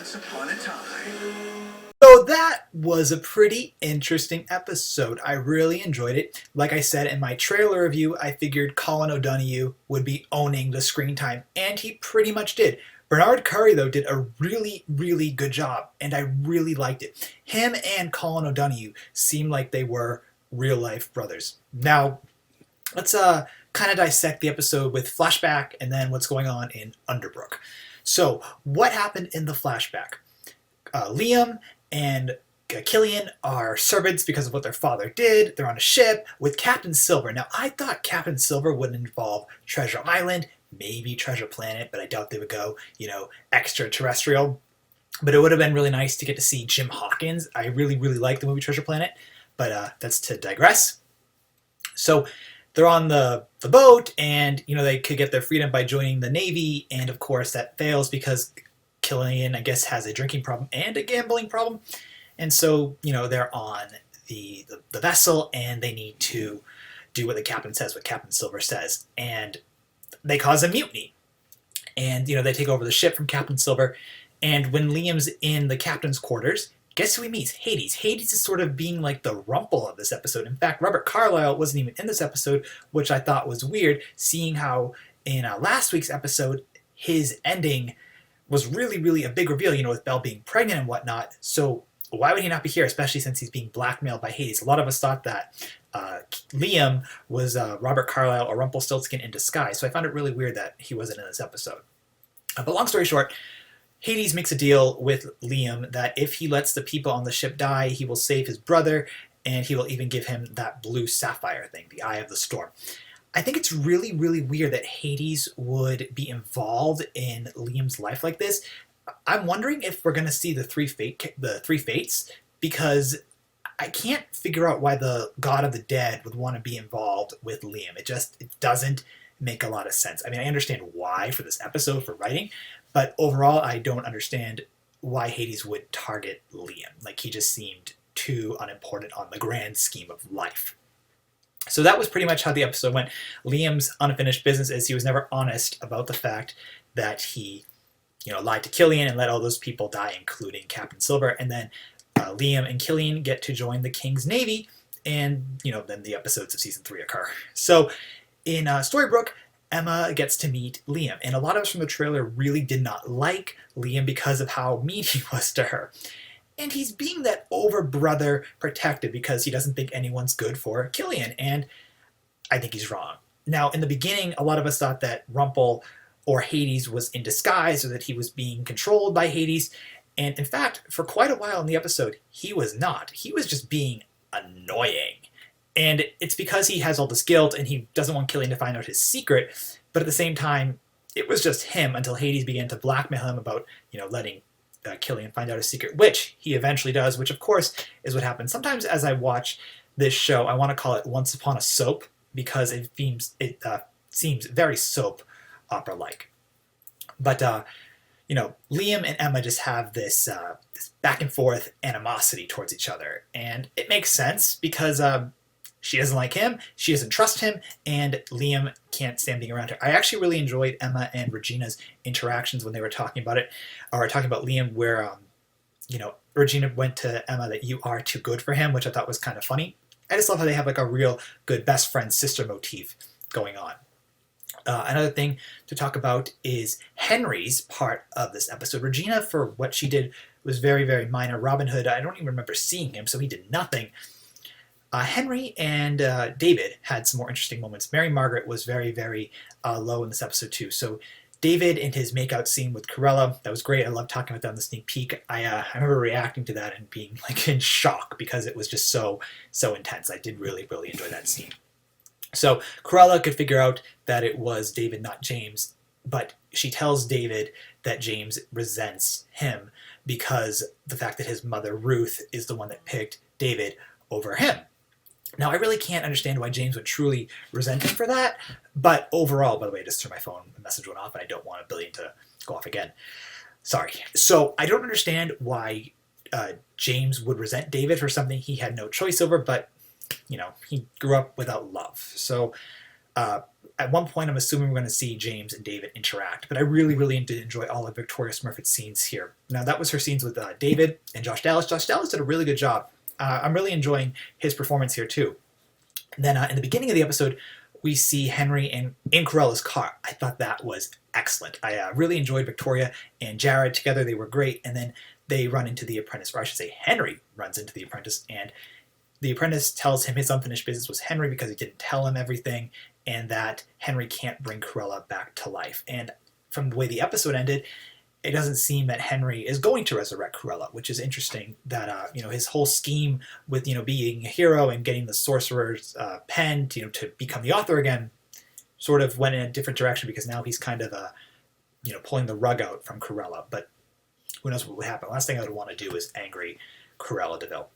Once upon a time. So that was a pretty interesting episode. I really enjoyed it. Like I said in my trailer review, I figured Colin O'Donoghue would be owning the screen time, and he pretty much did. Bernard Curry, though, did a really, really good job, and I really liked it. Him and Colin O'Donoghue seemed like they were real-life brothers. Now, let's kind of dissect the episode with flashback and then what's going on in Underbrook. So, what happened in the flashback? Liam and Killian are servants because of what their father did. They're on a ship with Captain Silver. Now, I thought Captain Silver would involve Treasure Island, maybe Treasure Planet, but I doubt they would go, extraterrestrial. But it would have been really nice to get to see Jim Hawkins. I really, really like the movie Treasure Planet, but that's to digress. So they're on the boat, and they could get their freedom by joining the Navy, and of course that fails because Killian, I guess, has a drinking problem and a gambling problem. And so, they're on the vessel, and they need to do what the captain says, what Captain Silver says. And they cause a mutiny. And, they take over the ship from Captain Silver. And when Liam's in the captain's quarters, guess who he meets? Hades. Hades is sort of being like the Rumple of this episode. In fact, Robert Carlyle wasn't even in this episode, which I thought was weird, seeing how in last week's episode, his ending was really, really a big reveal, with Belle being pregnant and whatnot. So why would he not be here, especially since he's being blackmailed by Hades? A lot of us thought that Liam was Robert Carlyle or Rumpelstiltskin in disguise, so I found it really weird that he wasn't in this episode. But long story short, Hades makes a deal with Liam that if he lets the people on the ship die, he will save his brother, and he will even give him that blue sapphire thing, the Eye of the Storm. I think it's really, really weird that Hades would be involved in Liam's life like this. I'm wondering if we're going to see the three fates, because I can't figure out why the God of the Dead would want to be involved with Liam. It doesn't make a lot of sense. I mean, I understand why for this episode, for writing, but overall, I don't understand why Hades would target Liam. Like, he just seemed too unimportant on the grand scheme of life. So that was pretty much how the episode went. Liam's unfinished business is he was never honest about the fact that he, lied to Killian and let all those people die, including Captain Silver. And then Liam and Killian get to join the King's Navy, and, then the episodes of Season 3 occur. So in Storybrooke, Emma gets to meet Liam, and a lot of us from the trailer really did not like Liam because of how mean he was to her. And he's being that over-brother protective because he doesn't think anyone's good for Killian, and I think he's wrong. Now, in the beginning, a lot of us thought that Rumple or Hades was in disguise, or that he was being controlled by Hades, and in fact, for quite a while in the episode, he was not. He was just being annoying. And it's because he has all this guilt, and he doesn't want Killian to find out his secret, but at the same time, it was just him until Hades began to blackmail him about, letting Killian find out his secret, which he eventually does, which of course is what happens. Sometimes as I watch this show, I want to call it Once Upon a Soap, because it seems very soap opera-like. But, Liam and Emma just have this back and forth animosity towards each other, and it makes sense because she doesn't like him, she doesn't trust him, and Liam can't stand being around her. I actually really enjoyed Emma and Regina's interactions when they were talking about it, or talking about Liam, where, Regina went to Emma that you are too good for him, which I thought was kind of funny. I just love how they have like a real good best friend sister motif going on. Another thing to talk about is Henry's part of this episode. Regina, for what she did, was very, very minor. Robin Hood, I don't even remember seeing him, so he did nothing. Henry and David had some more interesting moments. Mary Margaret was very, very low in this episode too. So David and his makeout scene with Corella, that was great. I loved talking about that in the sneak peek. I remember reacting to that and being like in shock because it was just so intense. I did really, really enjoy that scene. So Corella could figure out that it was David, not James, but she tells David that James resents him because the fact that his mother, Ruth, is the one that picked David over him. Now, I really can't understand why James would truly resent him for that, but overall, by the way, I just turned my phone, the message went off, and I don't want a billion to go off again. Sorry. So I don't understand why James would resent David for something he had no choice over, but, he grew up without love. So at one point, I'm assuming we're going to see James and David interact, but I really, really did enjoy all of Victoria Smurfit's scenes here. Now, that was her scenes with David and Josh Dallas. Josh Dallas did a really good job. I'm really enjoying his performance here, too. And then in the beginning of the episode, we see Henry in Corella's car. I thought that was excellent. I really enjoyed Victoria and Jared together. They were great. And then they run into the apprentice, or I should say Henry runs into the apprentice, and the apprentice tells him his unfinished business was Henry because he didn't tell him everything, and that Henry can't bring Corella back to life. And from the way the episode ended, it doesn't seem that Henry is going to resurrect Corella, which is interesting. That his whole scheme with being a hero and getting the sorcerer's pen to become the author again sort of went in a different direction, because now he's kind of pulling the rug out from Corella. But who knows what would happen? Last thing I would want to do is angry Corella DeVille.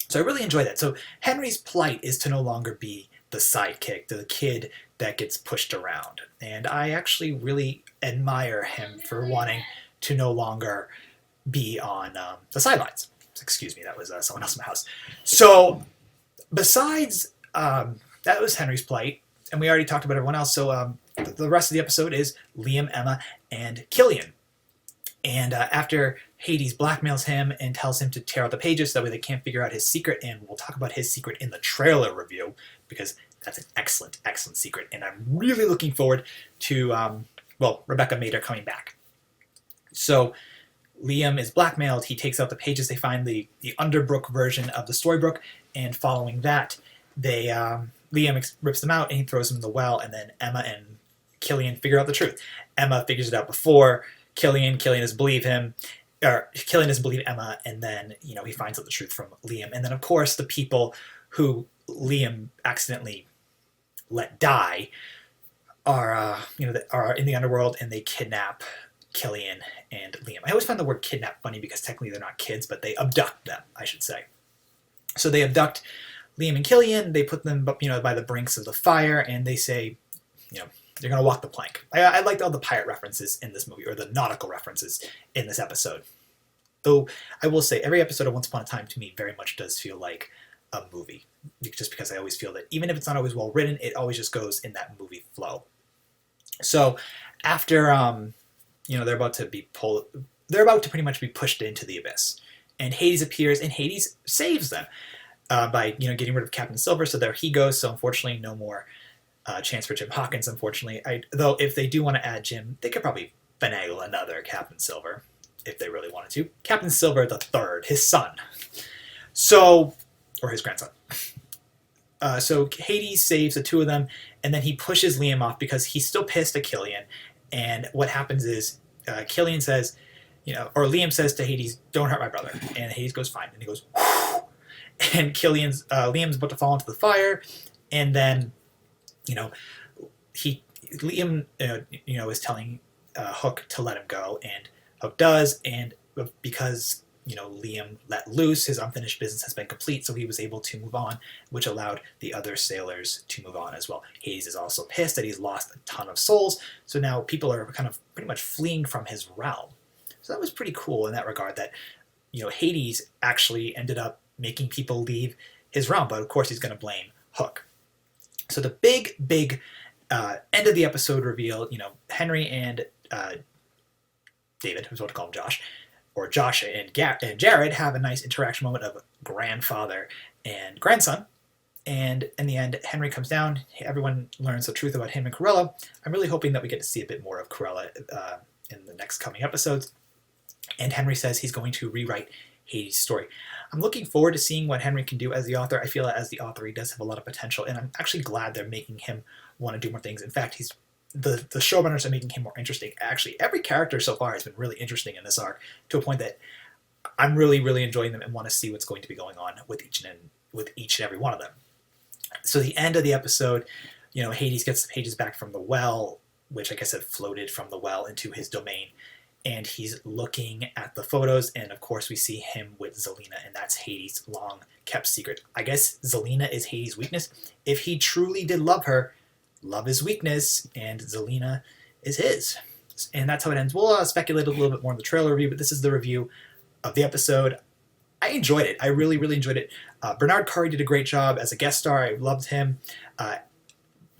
So I really enjoy that. So Henry's plight is to no longer be the sidekick, the kid that gets pushed around. And I actually really admire him for wanting to no longer be on the sidelines. Excuse me, that was someone else in my house. So besides, that was Henry's plight, and we already talked about everyone else. So the rest of the episode is Liam, Emma, and Killian. And after Hades blackmails him and tells him to tear out the pages, so that way they can't figure out his secret, and we'll talk about his secret in the trailer review, because that's an excellent, excellent secret, and I'm really looking forward to, Rebecca Mader coming back. So Liam is blackmailed, he takes out the pages, they find the Underbrook version of the Storybook, and following that, Liam rips them out, and he throws them in the well, and then Emma and Killian figure out the truth. Emma figures it out before Killian doesn't believe him, or Killian doesn't believe Emma, and then, he finds out the truth from Liam. And then, of course, the people who Liam accidentally let die are in the underworld, and they kidnap Killian and Liam. I always find the word kidnap funny, because technically they're not kids, but they abduct them, I should say. So they abduct Liam and Killian, they put them, by the brinks of the fire, and they say, they're going to walk the plank. I liked all the pirate references in this movie, or the nautical references in this episode. Though, I will say, every episode of Once Upon a Time to me very much does feel like a movie. Just because I always feel that, even if it's not always well written, it always just goes in that movie flow. So, after, they're about to pretty much be pushed into the abyss. And Hades appears, and Hades saves them by, getting rid of Captain Silver, so there he goes. So, unfortunately, no more chance for Jim Hawkins, unfortunately. Though, if they do want to add Jim, they could probably finagle another Captain Silver, if they really wanted to. Captain Silver the Third, his son. So, or his grandson. So Hades saves the two of them, and then he pushes Liam off because he's still pissed at Killian. And what happens is, Killian says, or Liam says to Hades, "Don't hurt my brother." And Hades goes, "Fine." And he goes, "Whew." And Liam's about to fall into the fire, and then, Liam, is telling Hook to let him go, and Hook does, and because, Liam let loose, his unfinished business has been complete, so he was able to move on, which allowed the other sailors to move on as well. Hades is also pissed that he's lost a ton of souls, so now people are kind of pretty much fleeing from his realm. So that was pretty cool in that regard, that, Hades actually ended up making people leave his realm, but of course he's going to blame Hook. So the big end of the episode reveal, Henry and David, who's about to call him Josh, or Josh and Jared have a nice interaction moment of grandfather and grandson. And in the end, Henry comes down, everyone learns the truth about him and Corella. I'm really hoping that we get to see a bit more of Corella in the next coming episodes. And Henry says he's going to rewrite Hades' story. I'm looking forward to seeing what Henry can do as the author. I feel that as the author, he does have a lot of potential, and I'm actually glad they're making him want to do more things. In fact, the showrunners are making him more interesting. Actually, every character so far has been really interesting in this arc, to a point that I'm really, really enjoying them and want to see what's going to be going on with each and every one of them. So the end of the episode, Hades gets the pages back from the well, which, like I said, floated from the well into his domain. And he's looking at the photos, and of course we see him with Zelena, and that's Hades' long-kept secret. I guess Zelena is Hades' weakness. If he truly did love her, love is weakness, and Zelena is his. And that's how it ends. We'll speculate a little bit more in the trailer review, but this is the review of the episode. I enjoyed it. I really, really enjoyed it. Bernard Curry did a great job as a guest star. I loved him.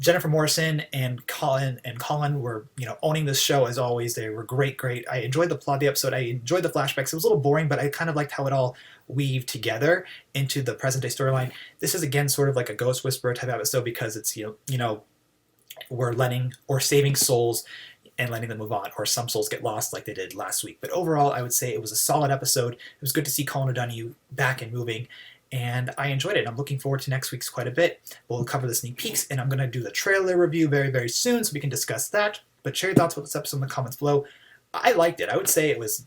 Jennifer Morrison and Colin were, owning this show as always. They were great. I enjoyed the plot of the episode. I enjoyed the flashbacks. It was a little boring, but I kind of liked how it all weaved together into the present day storyline. This is again sort of like a Ghost Whisperer type episode because it's we're letting or saving souls and letting them move on, or some souls get lost like they did last week. But overall, I would say it was a solid episode. It was good to see Colin O'Donoghue back and moving, and I enjoyed it. I'm looking forward to next week's quite a bit. We'll cover the sneak peeks, and I'm going to do the trailer review very soon, so we can discuss that. But share your thoughts about this episode in the comments below. I liked it. I would say it was,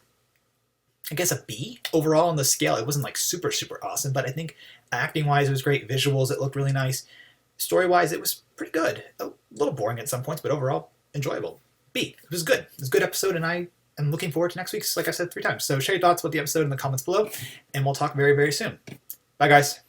I guess, a B overall on the scale. It wasn't like super awesome, but I think acting-wise it was great. Visuals, it looked really nice. Story-wise, it was pretty good. A little boring at some points, but overall enjoyable. B. It was good. It was a good episode, and I am looking forward to next week's, like I said 3 times. So share your thoughts about the episode in the comments below, and we'll talk very soon. Bye, guys.